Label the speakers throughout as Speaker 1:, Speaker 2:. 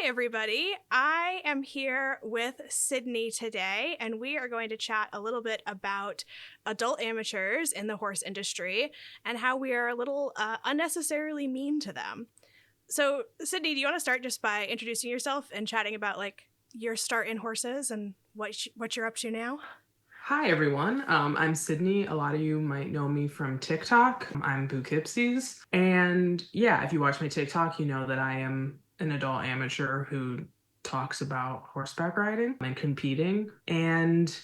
Speaker 1: everybody. I am here with Sydney today, and we are going to chat a little bit about adult amateurs in the horse industry and how we are a little unnecessarily mean to them. So, Sydney, do you want to start just by introducing yourself and chatting about your start in horses and what you're up to now?
Speaker 2: Hi, everyone. I'm Sydney. A lot of you might know me from TikTok. I'm Poughkeepsie's. And yeah, if you watch my TikTok, you know that I am an adult amateur who talks about horseback riding and competing. And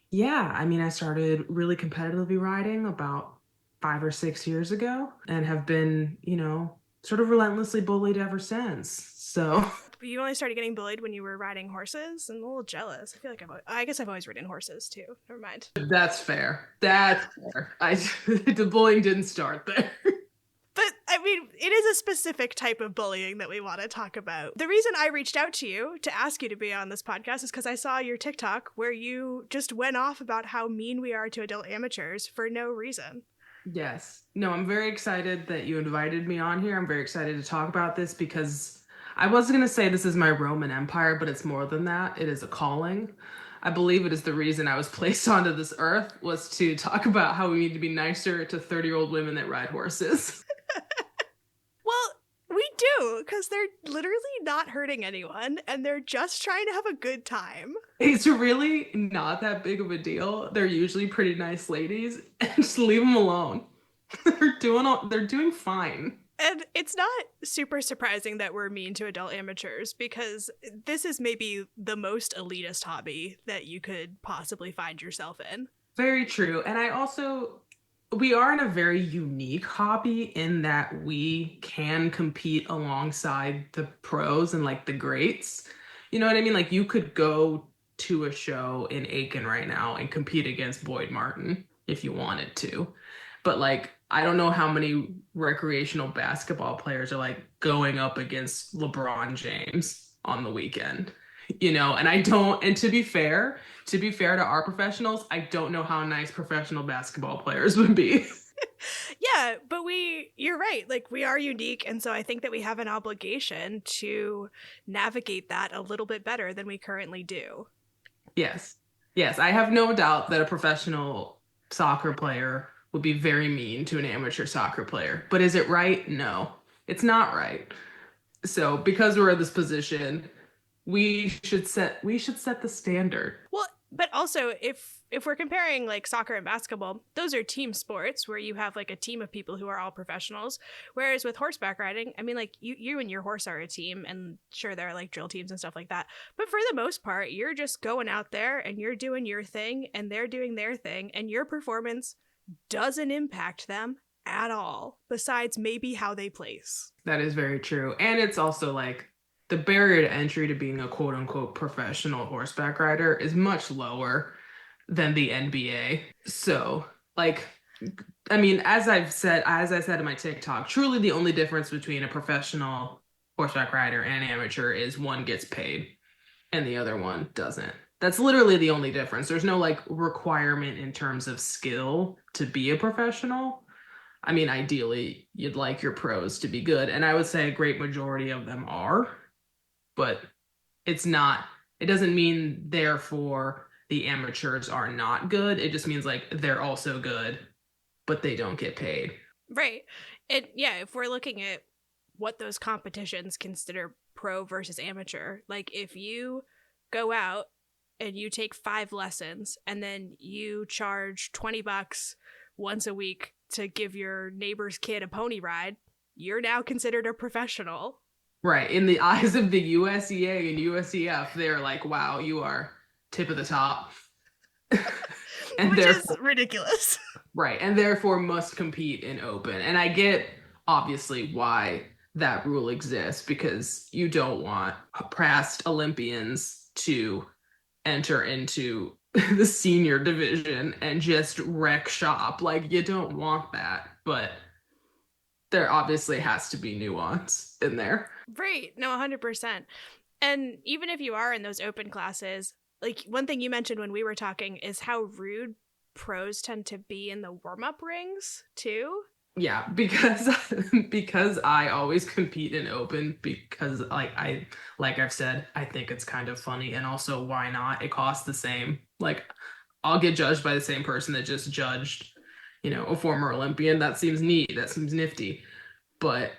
Speaker 2: yeah, I started really competitively riding about 5 or 6 years ago and have been, sort of relentlessly bullied ever since. So
Speaker 1: You only started getting bullied when you were riding horses? I'm a little jealous. I feel like I guess I've always ridden horses too. Never mind.
Speaker 2: that's fair. That's fair. The bullying didn't start there.
Speaker 1: But, it is a specific type of bullying that we want to talk about. The reason I reached out to you to ask you to be on this podcast is because I saw your TikTok where you just went off about how mean we are to adult amateurs for no reason.
Speaker 2: Yes. No, I'm very excited that you invited me on here. I'm very excited to talk about this because I was going to say this is my Roman Empire, but it's more than that. It is a calling. I believe it is the reason I was placed onto this earth was to talk about how we need to be nicer to 30-year-old women that ride horses.
Speaker 1: Well, we do, because they're literally not hurting anyone, and they're just trying to have a good time.
Speaker 2: It's really not that big of a deal. They're usually pretty nice ladies, and just leave them alone. They're doing fine.
Speaker 1: And it's not super surprising that we're mean to adult amateurs, because this is maybe the most elitist hobby that you could possibly find yourself in.
Speaker 2: Very true. And we are in a very unique hobby in that we can compete alongside the pros and the greats. You know what I mean? Like you could go to a show in Aiken right now and compete against Boyd Martin if you wanted to. But I don't know how many recreational basketball players are going up against LeBron James on the weekend. And to be fair to our professionals, I don't know how nice professional basketball players would be.
Speaker 1: Yeah, but you're right. We are unique. And so I think that we have an obligation to navigate that a little bit better than we currently do.
Speaker 2: Yes. Yes. I have no doubt that a professional soccer player would be very mean to an amateur soccer player. But is it right? No, it's not right. So because we're in this position, we should set the standard.
Speaker 1: Well, but also if we're comparing soccer and basketball, those are team sports where you have a team of people who are all professionals. Whereas with horseback riding, you and your horse are a team, and sure there are drill teams and stuff like that. But for the most part, you're just going out there and you're doing your thing and they're doing their thing, and your performance doesn't impact them at all, besides maybe how they place.
Speaker 2: That is very true. And it's also the barrier to entry to being a quote unquote professional horseback rider is much lower than the NBA. So, as I said in my TikTok, truly the only difference between a professional horseback rider and an amateur is one gets paid and the other one doesn't. That's literally the only difference. There's no requirement in terms of skill to be a professional. Ideally, you'd like your pros to be good, and I would say a great majority of them are, but it doesn't mean therefore the amateurs are not good. It just means they're also good, but they don't get paid.
Speaker 1: Right. And yeah, if we're looking at what those competitions consider pro versus amateur, if you go out and you take 5 lessons and then you charge $20 once a week to give your neighbor's kid a pony ride, you're now considered a professional.
Speaker 2: Right. In the eyes of the USEA and USEF, they're wow, you are tip of the top.
Speaker 1: And which is ridiculous.
Speaker 2: Right. And therefore must compete in open. And I get obviously why that rule exists, because you don't want past Olympians to enter into the senior division and just wreck shop. You don't want that, but there obviously has to be nuance in there.
Speaker 1: Right. No, 100%. And even if you are in those open classes, one thing you mentioned when we were talking is how rude pros tend to be in the warm-up rings too.
Speaker 2: Yeah, because because I always compete in open because like I've said, I think it's kind of funny and also why not? It costs the same. Like I'll get judged by the same person that just judged, a former Olympian. That seems neat. That seems nifty. But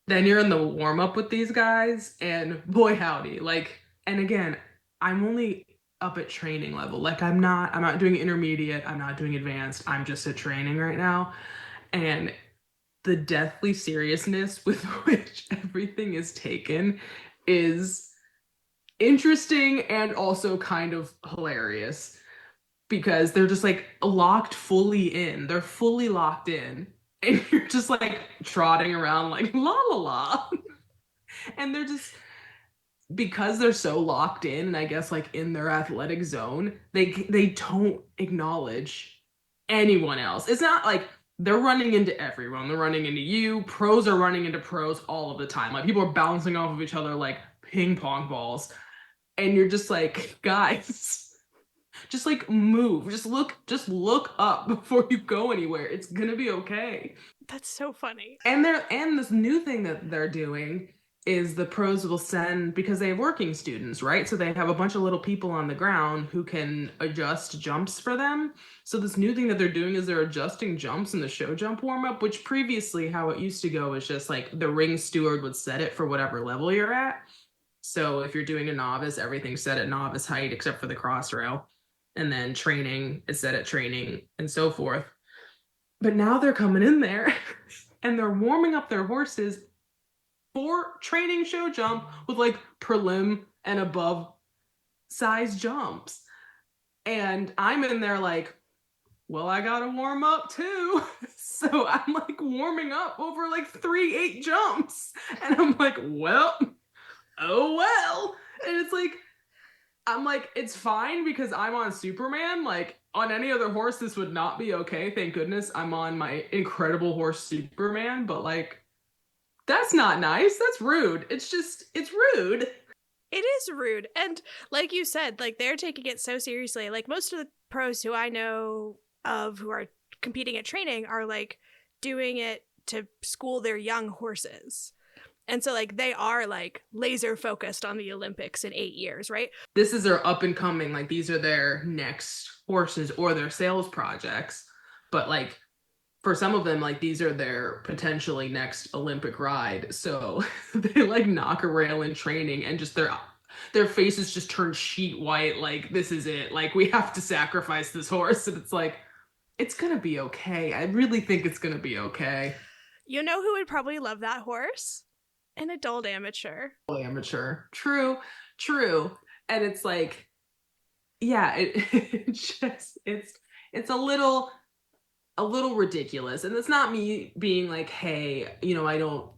Speaker 2: then you're in the warm up with these guys and boy howdy, like and again, I'm only up at training level. Like I'm not doing intermediate, I'm not doing advanced. I'm just at training right now. And the deathly seriousness with which everything is taken is interesting and also kind of hilarious because they're just like locked fully in. They're fully locked in. And you're just like trotting around like la la la. And they're just because they're so locked in and I guess like in their athletic zone, they don't acknowledge anyone else. It's not like they're running into everyone. They're running into you. Pros are running into pros all of the time. Like people are bouncing off of each other like ping pong balls. And you're just like, guys, just like move. Just look up before you go anywhere. It's gonna be okay.
Speaker 1: That's so funny.
Speaker 2: And this new thing that they're doing is the pros will send because they have working students, right? So they have a bunch of little people on the ground who can adjust jumps for them. So this new thing that they're doing is they're adjusting jumps in the show jump warm up, which previously how it used to go is just like the ring steward would set it for whatever level you're at. So if you're doing a novice, everything's set at novice height except for the cross rail. And then training is set at training and so forth. But now they're coming in there and they're warming up their horses for training show jump with like prelim and above size jumps. And I'm in there like, well, I gotta warm up too. So I'm like warming up over like 3-8 jumps. And I'm like, well, oh well. And it's like, I'm like, it's fine because I'm on Superman. Like on any other horse, this would not be okay. Thank goodness I'm on my incredible horse Superman. But like, that's not nice. That's rude. It's rude.
Speaker 1: It is rude. And like you said, like they're taking it so seriously. Like most of the pros who I know of who are competing at training are like doing it to school their young horses. And so like they are like laser focused on the Olympics in 8 years, right?
Speaker 2: This is their up and coming, like these are their next horses or their sales projects. But like for some of them, like these are their potentially next Olympic ride. So they like knock a rail in training and just their faces just turn sheet white, like this is it. Like we have to sacrifice this horse. And it's like, it's gonna be okay. I really think it's gonna be okay.
Speaker 1: You know who would probably love that horse? An adult amateur.
Speaker 2: Amateur. True, true. And it's like, yeah, it just it's a little ridiculous. And it's not me being like, hey, I don't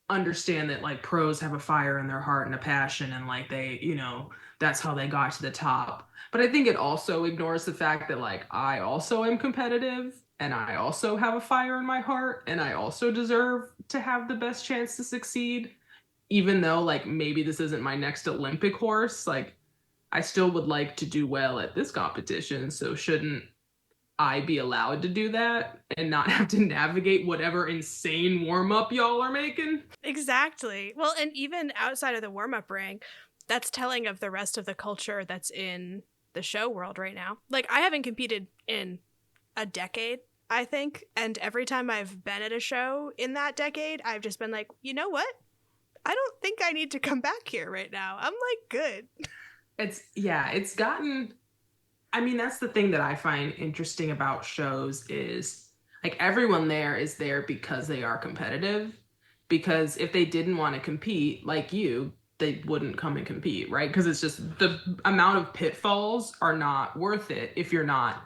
Speaker 2: understand that like pros have a fire in their heart and a passion and like they, that's how they got to the top. But I think it also ignores the fact that like I also am competitive and I also have a fire in my heart and I also deserve to have the best chance to succeed. Even though like maybe this isn't my next Olympic horse, like I still would like to do well at this competition. So shouldn't I be allowed to do that and not have to navigate whatever insane warm up y'all are making?
Speaker 1: Exactly. Well, and even outside of the warm up ring, that's telling of the rest of the culture that's in the show world right now. Like, I haven't competed in a decade, I think. And every time I've been at a show in that decade, I've just been like, you know what? I don't think I need to come back here right now. I'm like, good.
Speaker 2: It's gotten, I mean, that's the thing that I find interesting about shows is like everyone there is there because they are competitive. Because if they didn't want to compete like you, they wouldn't come and compete, right? Because it's just the amount of pitfalls are not worth it if you're not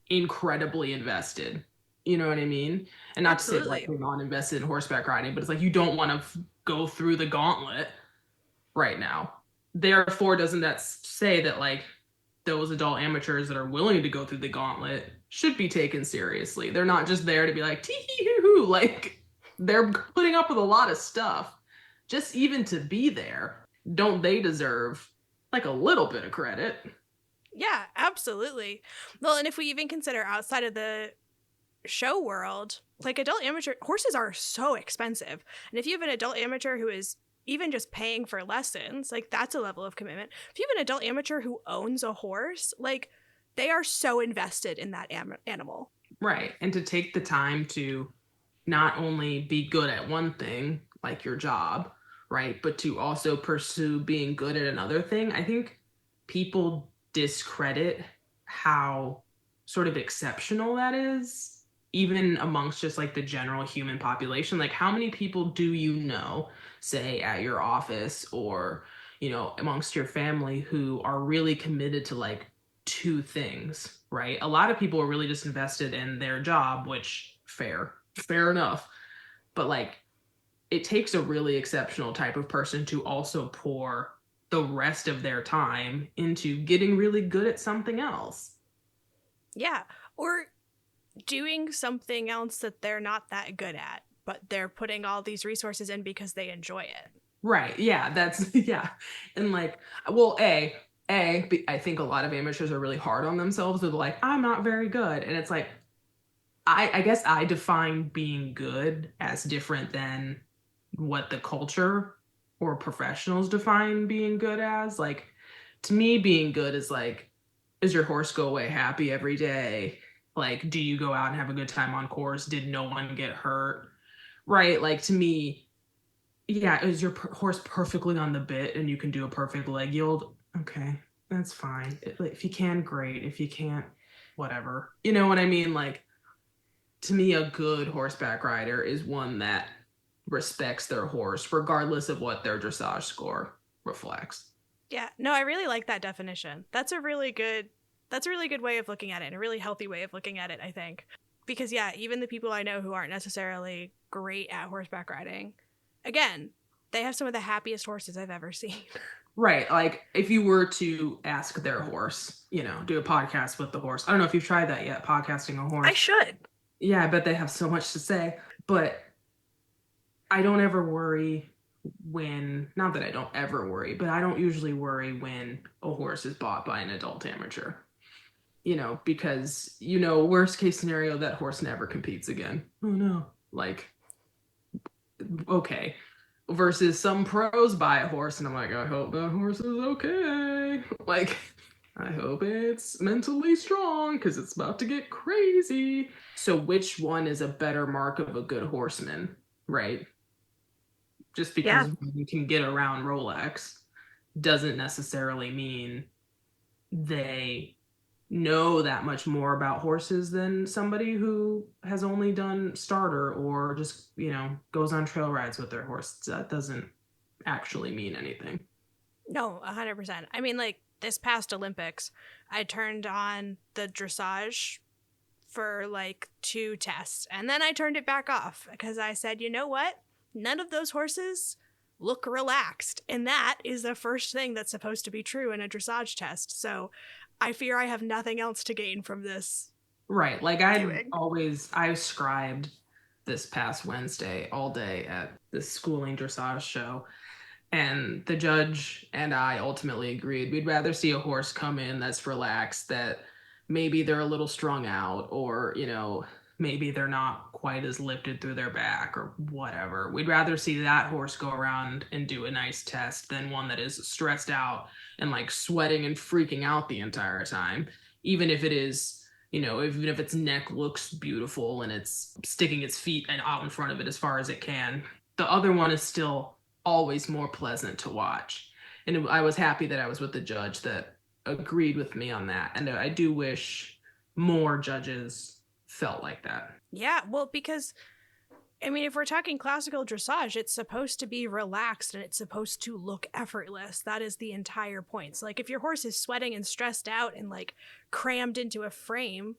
Speaker 2: incredibly invested. You know what I mean? And not to say like
Speaker 1: Absolutely.
Speaker 2: you're not invested in horseback riding, but it's like you don't want to go through the gauntlet right now. Therefore, doesn't that say that like those adult amateurs that are willing to go through the gauntlet should be taken seriously? They're not just there to be like tee hee hoo hoo. Like they're putting up with a lot of stuff. Just even to be there, don't they deserve like a little bit of credit?
Speaker 1: Yeah, absolutely. Well, and if we even consider outside of the show world, like adult amateur horses are so expensive. And if you have an adult amateur who is even just paying for lessons, like that's a level of commitment. If you have an adult amateur who owns a horse, like they are so invested in that animal.
Speaker 2: Right. And to take the time to not only be good at one thing, like your job, right, but to also pursue being good at another thing. I think people discredit how sort of exceptional that is, even amongst just like the general human population. Like, how many people do you know, say at your office or, amongst your family who are really committed to like two things, right? A lot of people are really just invested in their job, which fair enough. But like it takes a really exceptional type of person to also pour the rest of their time into getting really good at something else.
Speaker 1: Yeah. Or doing something else that they're not that good at, but they're putting all these resources in because they enjoy it.
Speaker 2: Right. Yeah. That's, yeah. And like, well, I think a lot of amateurs are really hard on themselves. They're like, I'm not very good. And it's like, I guess I define being good as different than what the culture or professionals define being good as. Like, to me, being good is like, does your horse go away happy every day? Like, do you go out and have a good time on course? Did no one get hurt? Right? Like, to me, yeah, is your horse perfectly on the bit and you can do a perfect leg yield? Okay, that's fine. If you can, great. If you can't, whatever. You know what I mean? Like, to me, a good horseback rider is one that respects their horse, regardless of what their dressage score reflects.
Speaker 1: Yeah, no, I really like that definition. That's a really good way of looking at it, and a really healthy way of looking at it, I think. Because yeah, even the people I know who aren't necessarily great at horseback riding, again, they have some of the happiest horses I've ever seen.
Speaker 2: Right. Like if you were to ask their horse, do a podcast with the horse. I don't know if you've tried that yet, podcasting a horse.
Speaker 1: I should.
Speaker 2: Yeah, I bet they have so much to say. But I don't ever worry not that I don't ever worry, but I don't usually worry when a horse is bought by an adult amateur. Because, worst case scenario, that horse never competes again. Oh no. Like, okay. Versus some pros buy a horse and I'm like, I hope that horse is okay. Like, I hope it's mentally strong because it's about to get crazy. So which one is a better mark of a good horseman, right? Just because you can get around Rolex doesn't necessarily mean they know that much more about horses than somebody who has only done starter or just, goes on trail rides with their horse. That doesn't actually mean anything.
Speaker 1: No, 100%. I mean, like this past Olympics, I turned on the dressage for like 2 tests, and then I turned it back off because I said, you know what? None of those horses look relaxed, and that is the first thing that's supposed to be true in a dressage test. So I fear I have nothing else to gain from this.
Speaker 2: Right. Like I scribed this past Wednesday all day at this schooling dressage show. And the judge and I ultimately agreed we'd rather see a horse come in that's relaxed, that maybe they're a little strung out, or, maybe they're not quite as lifted through their back or whatever. We'd rather see that horse go around and do a nice test than one that is stressed out and like sweating and freaking out the entire time, even if it is, even if its neck looks beautiful and it's sticking its feet and out in front of it as far as it can. The other one is still always more pleasant to watch. And I was happy that I was with the judge that agreed with me on that. And I do wish more judges felt like that.
Speaker 1: Yeah, well, because I mean, if we're talking classical dressage, it's supposed to be relaxed and it's supposed to look effortless. That is the entire point. So, like, if your horse is sweating and stressed out and like crammed into a frame,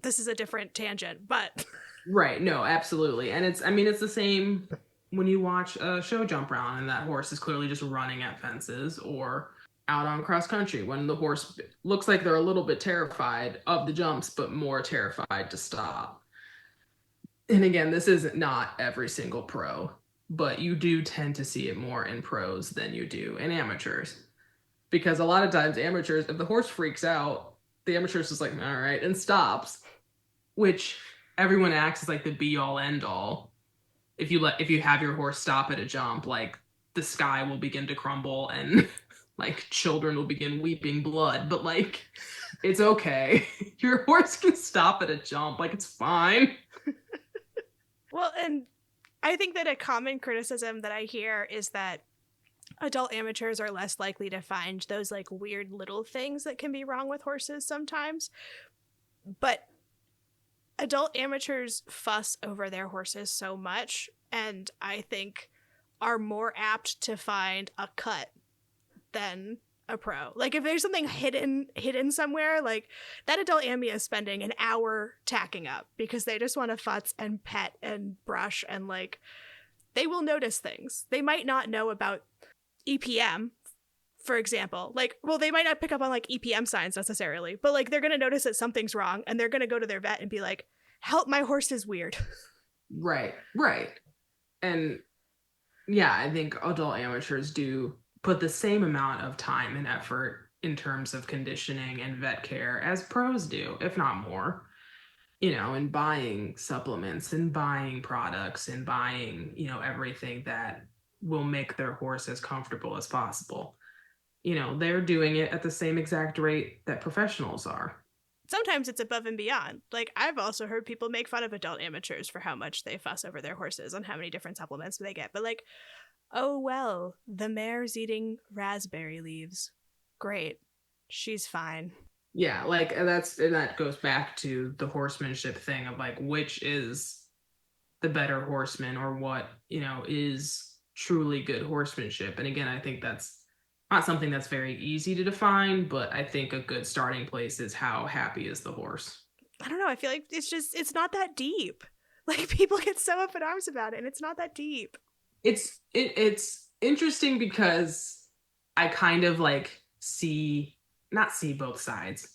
Speaker 1: this is a different tangent, but
Speaker 2: right, no, absolutely. And it's the same when you watch a show jump around and that horse is clearly just running at fences, or out on cross country when the horse looks like they're a little bit terrified of the jumps but more terrified to stop. And again, this is not every single pro, but you do tend to see it more in pros than you do in amateurs, because a lot of times amateurs, if the horse freaks out, the amateur's just like, all right, and stops. which everyone acts as like the be all end all. If you have your horse stop at a jump, like the sky will begin to crumble and like children will begin weeping blood, but like it's okay. Your horse can stop at a jump, like it's fine.
Speaker 1: Well, and I think that a common criticism that I hear is that adult amateurs are less likely to find those like weird little things that can be wrong with horses sometimes. But adult amateurs fuss over their horses so much, and I think are more apt to find a cut than a pro. Like if there's something hidden somewhere, like that adult Ammy is spending an hour tacking up because they just want to futz and pet and brush, and like they will notice things. They might not know about EPM, for example. Like, well, they might not pick up on like EPM signs necessarily, but like they're going to notice that something's wrong and they're going to go to their vet and be like, help, my horse is weird.
Speaker 2: Right, right. And yeah, I think adult amateurs do put the same amount of time and effort in terms of conditioning and vet care as pros do, if not more. And buying supplements and buying products and buying, everything that will make their horse as comfortable as possible. They're doing it at the same exact rate that professionals are.
Speaker 1: Sometimes it's above and beyond. Like, I've also heard people make fun of adult amateurs for how much they fuss over their horses and how many different supplements they get. But, like, oh, well, the mare's eating raspberry leaves. Great. She's fine.
Speaker 2: Yeah, like that goes back to the horsemanship thing of like which is the better horseman or what, is truly good horsemanship. And again, I think that's not something that's very easy to define, but I think a good starting place is how happy is the horse.
Speaker 1: I don't know. I feel like it's not that deep. Like people get so up in arms about it, and it's not that deep.
Speaker 2: It's interesting because I kind of like not see both sides.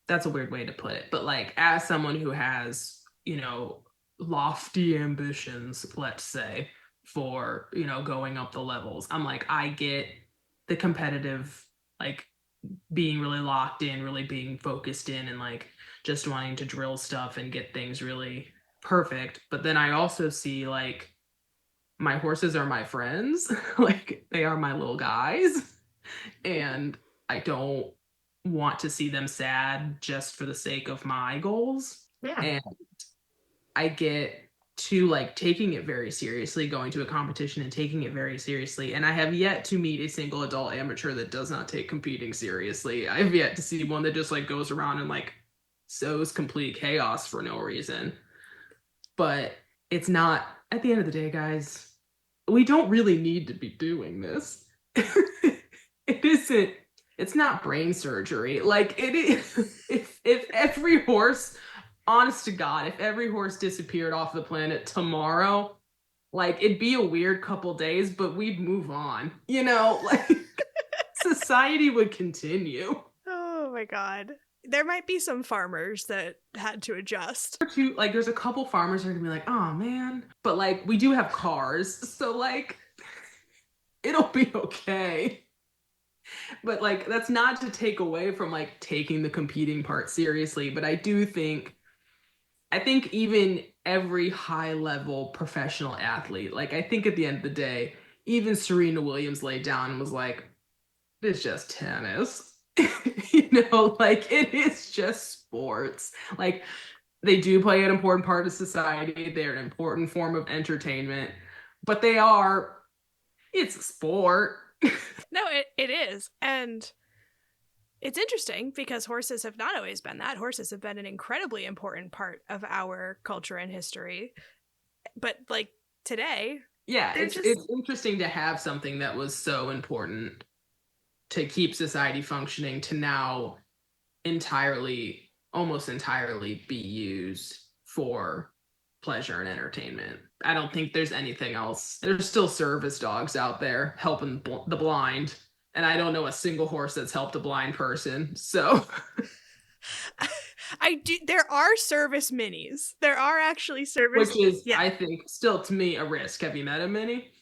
Speaker 2: That's a weird way to put it, but like as someone who has, lofty ambitions, let's say, for, going up the levels, I'm like, I get the competitive, like being really locked in, really being focused in, and like just wanting to drill stuff and get things really perfect. But then I also see like my horses are my friends, like they are my little guys, and I don't want to see them sad just for the sake of my goals.
Speaker 1: Yeah.
Speaker 2: And I get to like taking it very seriously, going to a competition and taking it very seriously. And I have yet to meet a single adult amateur that does not take competing seriously. I have yet to see one that just like goes around and like sows complete chaos for no reason. But it's not, at the end of the day, guys, we don't really need to be doing this. It isn't, it's not brain surgery. Like it is, if every horse, honest to God, if every horse disappeared off the planet tomorrow, like it'd be a weird couple days, but we'd move on. Like society would continue.
Speaker 1: Oh my God. There might be some farmers that had to adjust.
Speaker 2: Like there's a couple farmers that are gonna be like, oh man. But like we do have cars, so like it'll be okay. But like that's not to take away from like taking the competing part seriously, but I think even every high level professional athlete, like I think at the end of the day, even Serena Williams laid down and was like, it's just tennis. Like it is just sports. Like they do play an important part of society. They're an important form of entertainment, but it's a sport.
Speaker 1: No, it is. And it's interesting because horses have not always been that. Horses have been an incredibly important part of our culture and history. But like today,
Speaker 2: yeah, it's interesting to have something that was so important to keep society functioning to now almost entirely be used for pleasure and entertainment. I don't think there's anything else. There's still service dogs out there helping the blind, and I don't know a single horse that's helped a blind person. So
Speaker 1: I do. There are service minis. There are actually service,
Speaker 2: which is, yeah. I think, still to me a risk. Have you met a mini?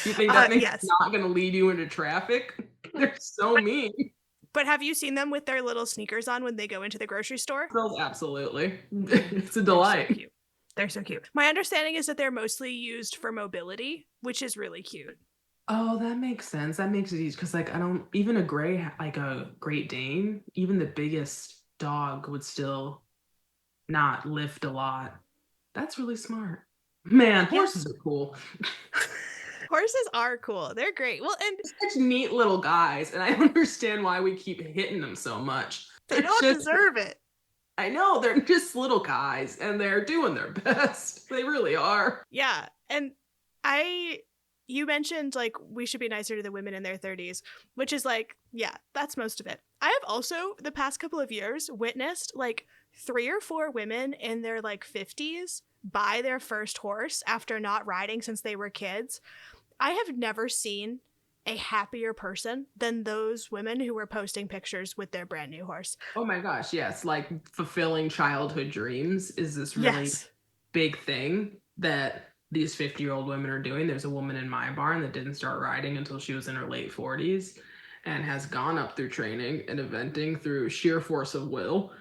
Speaker 2: You think that thing's not going to lead you into traffic? They're so mean.
Speaker 1: But have you seen them with their little sneakers on when they go into the grocery store?
Speaker 2: Girls, absolutely. It's a
Speaker 1: They're so
Speaker 2: delight.
Speaker 1: cute. They're so cute. My understanding is that they're mostly used for mobility, which is really cute.
Speaker 2: Oh, that makes sense. That makes it easy because, like, I don't even like a Great Dane, even the biggest dog would still not lift a lot. That's really smart. Man,
Speaker 1: Yeah.
Speaker 2: horses are cool.
Speaker 1: Horses are cool. They're great. Well, and
Speaker 2: Such neat little guys, and I understand why we keep hitting them so much.
Speaker 1: they
Speaker 2: They're
Speaker 1: don't
Speaker 2: just,
Speaker 1: deserve it.
Speaker 2: I know, they're just little guys, and they're doing their best. They really are.
Speaker 1: Yeah. And I you mentioned like we should be nicer to the women in their 30s, which is like, yeah, that's most of it. I have also the past couple of years witnessed like 3 or 4 women in their like 50s buy their first horse after not riding since they were kids. I have never seen a happier person than those women who were posting pictures with their brand new horse.
Speaker 2: Oh my gosh, yes. Like fulfilling childhood dreams is this really
Speaker 1: Yes.
Speaker 2: big thing that these 50-year-old women are doing. There's a woman in my barn that didn't start riding until she was in her late 40s and has gone up through training and eventing through sheer force of will,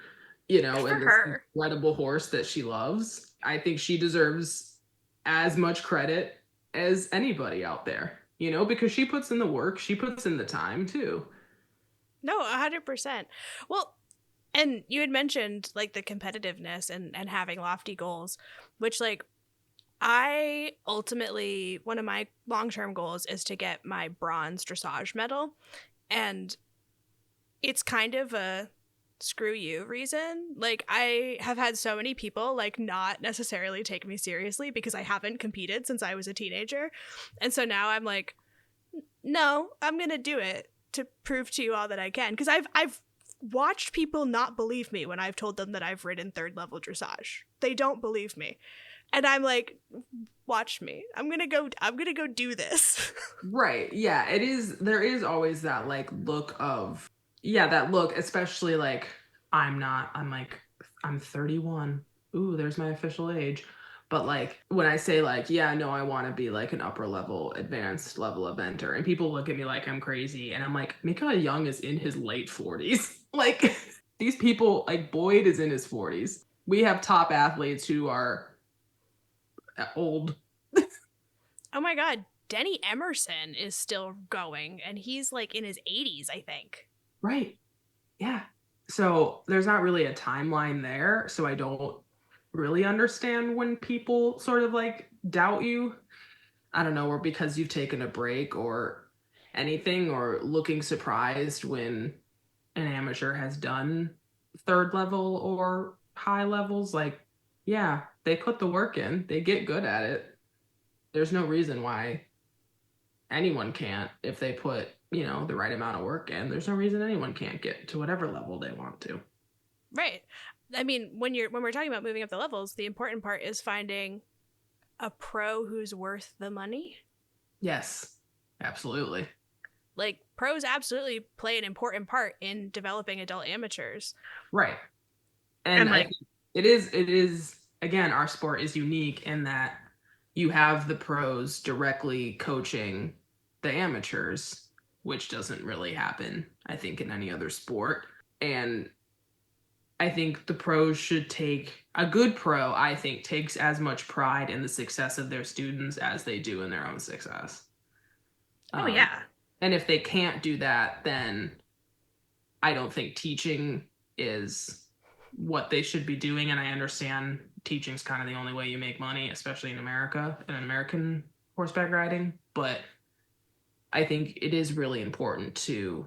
Speaker 1: Good for
Speaker 2: and this
Speaker 1: her.
Speaker 2: incredible horse that she loves. I think she deserves as much credit as anybody out there, because she puts in the work, she puts in the time too.
Speaker 1: No, 100%. Well, and you had mentioned like the competitiveness and having lofty goals, which like I ultimately one of my long-term goals is to get my bronze dressage medal, and it's kind of a screw you reason. Like I have had so many people like not necessarily take me seriously because I haven't competed since I was a teenager. And so now I'm like, no, I'm going to do it to prove to you all that I can, because I've watched people not believe me when I've told them that I've ridden third level dressage. They don't believe me. And I'm like, watch me. I'm going to go do this.
Speaker 2: Right. Yeah, it is. There is always that like look of, yeah, that look, especially like I'm like, I'm 31. Ooh, there's my official age. But like when I say like, yeah, no, I want to be like an upper level, advanced level eventer, and people look at me like I'm crazy, and I'm like, Mikael Young is in his late 40s. Like these people, like Boyd is in his 40s. We have top athletes who are old.
Speaker 1: Oh my god, Denny Emerson is still going and he's like in his 80s, I think.
Speaker 2: Right. Yeah. So there's not really a timeline there. So I don't really understand when people sort of like doubt you. I don't know, or because you've taken a break or anything, or looking surprised when an amateur has done third level or high levels. Like, yeah, they put the work in, they get good at it. There's no reason why anyone can't if they put, the right amount of work in. There's no reason anyone can't get to whatever level they want to.
Speaker 1: Right. I mean, when we're talking about moving up the levels, the important part is finding a pro who's worth the money.
Speaker 2: Yes, absolutely.
Speaker 1: Like pros absolutely play an important part in developing adult amateurs.
Speaker 2: Right.
Speaker 1: And
Speaker 2: And I
Speaker 1: like,
Speaker 2: think it is again, our sport is unique in that you have the pros directly coaching the amateurs, which doesn't really happen, I think, in any other sport. And I think the pros should take a good pro, I think, takes as much pride in the success of their students as they do in their own success.
Speaker 1: oh
Speaker 2: Um,
Speaker 1: yeah.
Speaker 2: and if they can't do that, then I don't think teaching is what they should be doing. And I understand teaching's kind of the only way you make money, especially in America, in American horseback riding. But I think it is really important to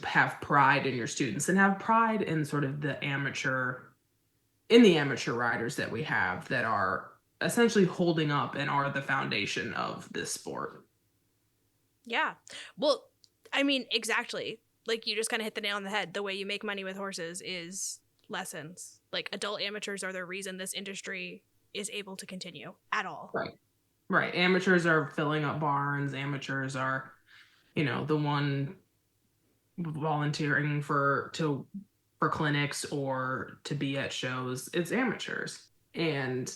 Speaker 2: have pride in your students and have pride in sort of the amateur riders that we have that are essentially holding up and are the foundation of this sport.
Speaker 1: Yeah. Well, I mean, exactly. Like you just kind of hit the nail on the head. The way you make money with horses is lessons. Like adult amateurs are the reason this industry is able to continue at all.
Speaker 2: Right. Right. Amateurs are filling up barns. Amateurs are, the one volunteering for clinics or to be at shows. It's amateurs. And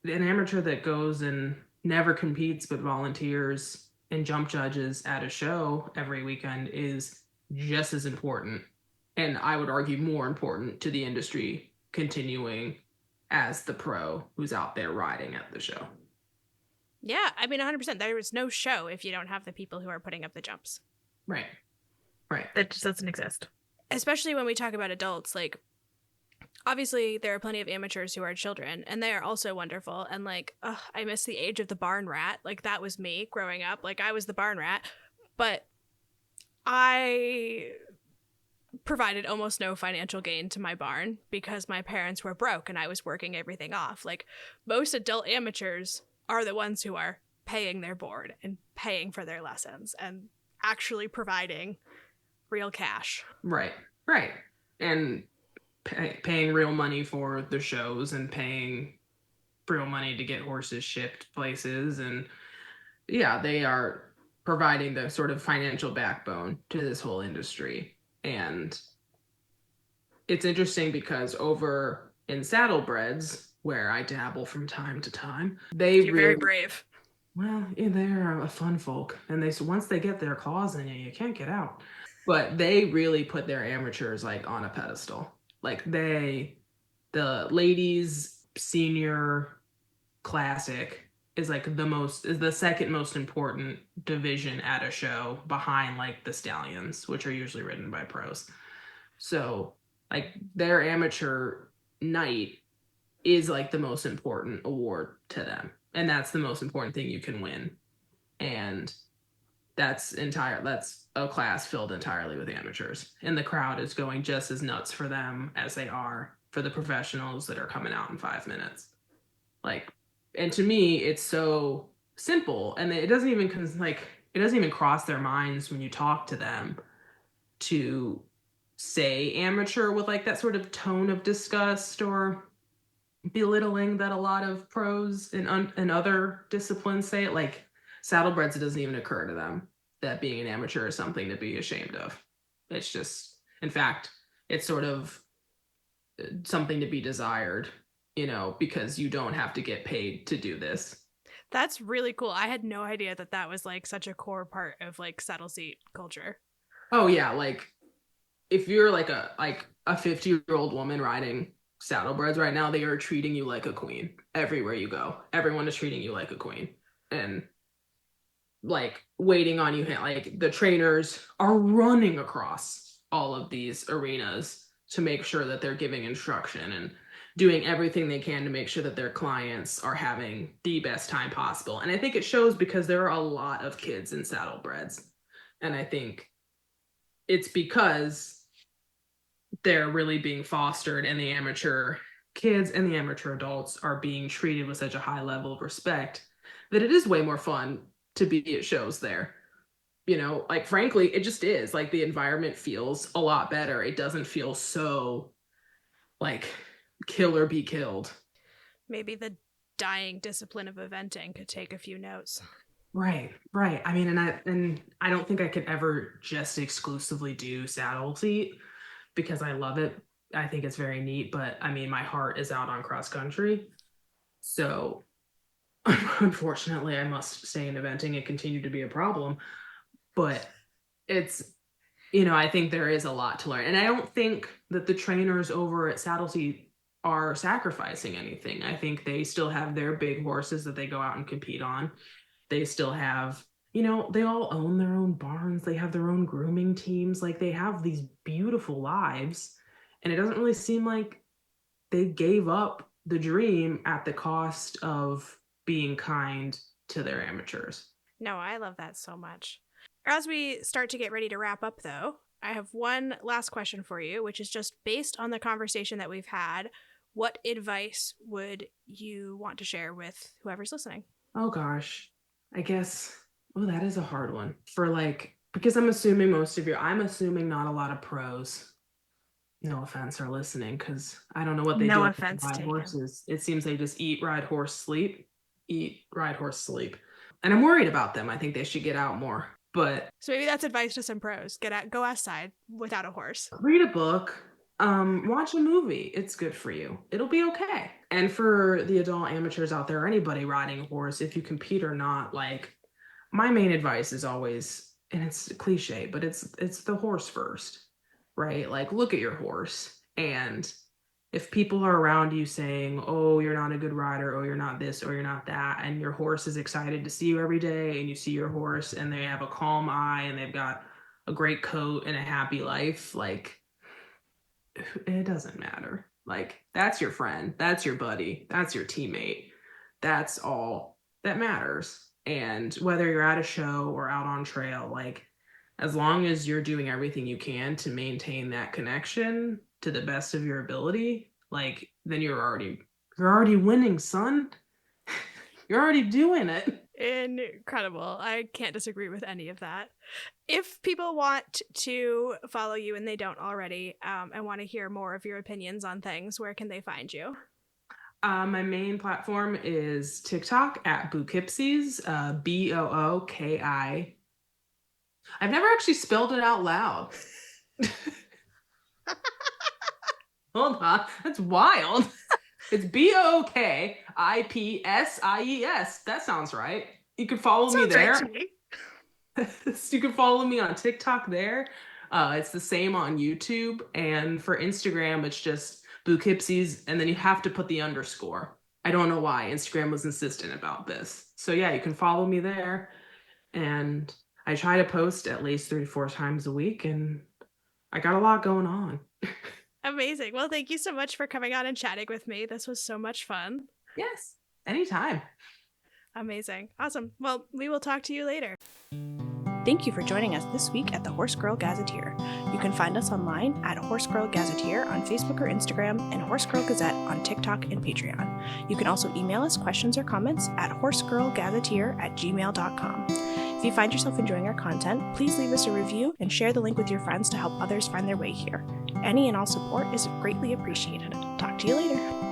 Speaker 2: an amateur that goes and never competes but volunteers and jump judges at a show every weekend is just as important. And I would argue more important to the industry continuing as the pro who's out there riding at the show.
Speaker 1: Yeah, I mean, 100%. There is no show if you don't have the people who are putting up the jumps.
Speaker 2: Right. Right.
Speaker 3: That just doesn't exist.
Speaker 1: Especially when we talk about adults, like, obviously there are plenty of amateurs who are children, and they are also wonderful. And like, I miss the age of the barn rat. Like, that was me growing up. Like, I was the barn rat, but I provided almost no financial gain to my barn because my parents were broke and I was working everything off. Like, most adult amateurs are the ones who are paying their board and paying for their lessons and actually providing real cash.
Speaker 2: Right. Right. And paying real money for the shows and paying real money to get horses shipped places. And yeah, they are providing the sort of financial backbone to this whole industry. And it's interesting because over in saddlebreds, where I dabble from time to time,
Speaker 1: You're very brave.
Speaker 2: Well, yeah, they're a fun folk, and once they get their claws in you, you can't get out. But they really put their amateurs like on a pedestal. Like the ladies senior classic is like is the second most important division at a show behind like the stallions, which are usually ridden by pros. So like their amateur night is like the most important award to them. And that's the most important thing you can win. And that's a class filled entirely with amateurs. And the crowd is going just as nuts for them as they are for the professionals that are coming out in 5 minutes. Like, and to me, it's so simple. And it doesn't even cross their minds when you talk to them to say amateur with like that sort of tone of disgust or belittling that a lot of pros in other disciplines say it. Like saddlebreds, it doesn't even occur to them that being an amateur is something to be ashamed of. It's just, in fact, it's sort of something to be desired, because you don't have to get paid to do this.
Speaker 1: That's really cool. I had no idea that was like such a core part of like saddle seat culture.
Speaker 2: Oh yeah, like if you're like a 50-year-old woman riding saddlebreds right now, they are treating you like a queen everywhere you go. Everyone is treating you like a queen and like waiting on you. Like the trainers are running across all of these arenas to make sure that they're giving instruction and doing everything they can to make sure that their clients are having the best time possible. And I think it shows because there are a lot of kids in saddlebreds. And I think it's because they're really being fostered, and the amateur kids and the amateur adults are being treated with such a high level of respect that it is way more fun to be at shows there. Like frankly, it just is. Like the environment feels a lot better. It doesn't feel so like kill or be killed.
Speaker 1: Maybe the dying discipline of eventing could take a few notes.
Speaker 2: Right. I mean, and I don't think I could ever just exclusively do saddle seat because I love it. I think it's very neat, but I mean, my heart is out on cross country. So unfortunately, I must stay in eventing and continue to be a problem. But it's, I think there is a lot to learn. And I don't think that the trainers over at Saddle Seat are sacrificing anything. I think they still have their big horses that they go out and compete on. They still have, they all own their own barns. They have their own grooming teams. Like they have these beautiful lives. And it doesn't really seem like they gave up the dream at the cost of being kind to their amateurs.
Speaker 1: No, I love that so much. As we start to get ready to wrap up, though, I have one last question for you, which is just based on the conversation that we've had. What advice would you want to share with whoever's listening?
Speaker 2: Oh, gosh. I guess, that is a hard one. Because I'm assuming I'm assuming not a lot of pros, no offense, are listening, because I don't know what they do.
Speaker 3: No offense
Speaker 2: ride
Speaker 3: taken.
Speaker 2: horses. It seems they just eat, ride, horse, sleep. Eat, ride, horse, sleep. And I'm worried about them. I think they should get out more. But
Speaker 1: so maybe that's advice to some pros. Go outside without a horse.
Speaker 2: Read a book. Watch a movie. It's good for you. It'll be okay. And for the adult amateurs out there, or anybody riding a horse, if you compete or not, like my main advice is always, and it's a cliche, but it's the horse first, right? Like, look at your horse. And if people are around you saying, oh, you're not a good rider, oh, you're not this, or you're not that, and your horse is excited to see you every day, and you see your horse and they have a calm eye and they've got a great coat and a happy life, like, it doesn't matter. Like, that's your friend, that's your buddy, that's your teammate. That's all that matters. And whether you're at a show or out on trail, like, as long as you're doing everything you can to maintain that connection to the best of your ability, like, then you're already winning, son. You're already doing it.
Speaker 1: Incredible. I can't disagree with any of that. If people want to follow you and they don't already, and want to hear more of your opinions on things, where can they find you?
Speaker 2: My main platform is TikTok at Bookipsies, Booki. I've never actually spelled it out loud. Hold on, that's wild. It's Bookipsies. That sounds right. You can follow me there.
Speaker 1: Right to me.
Speaker 2: You can follow me on TikTok there. It's the same on YouTube. And for Instagram, it's just Bookipsies, and then you have to put the underscore. I don't know why. Instagram was insistent about this. So yeah, you can follow me there. And I try to post at least 3 to 4 times a week, and I got a lot going on.
Speaker 1: Amazing. Well, thank you so much for coming on and chatting with me. This was so much fun.
Speaker 2: Yes, anytime.
Speaker 1: Amazing. Awesome. Well, we will talk to you later. Thank you for joining us this week at the Horse Girl Gazetteer. You can find us online at Horse Girl Gazetteer on Facebook or Instagram, and Horse Girl Gazette on TikTok and Patreon. You can also email us questions or comments at horsegirlgazetteer@gmail.com. If you find yourself enjoying our content, please leave us a review and share the link with your friends to help others find their way here. Any and all support is greatly appreciated. Talk to you later.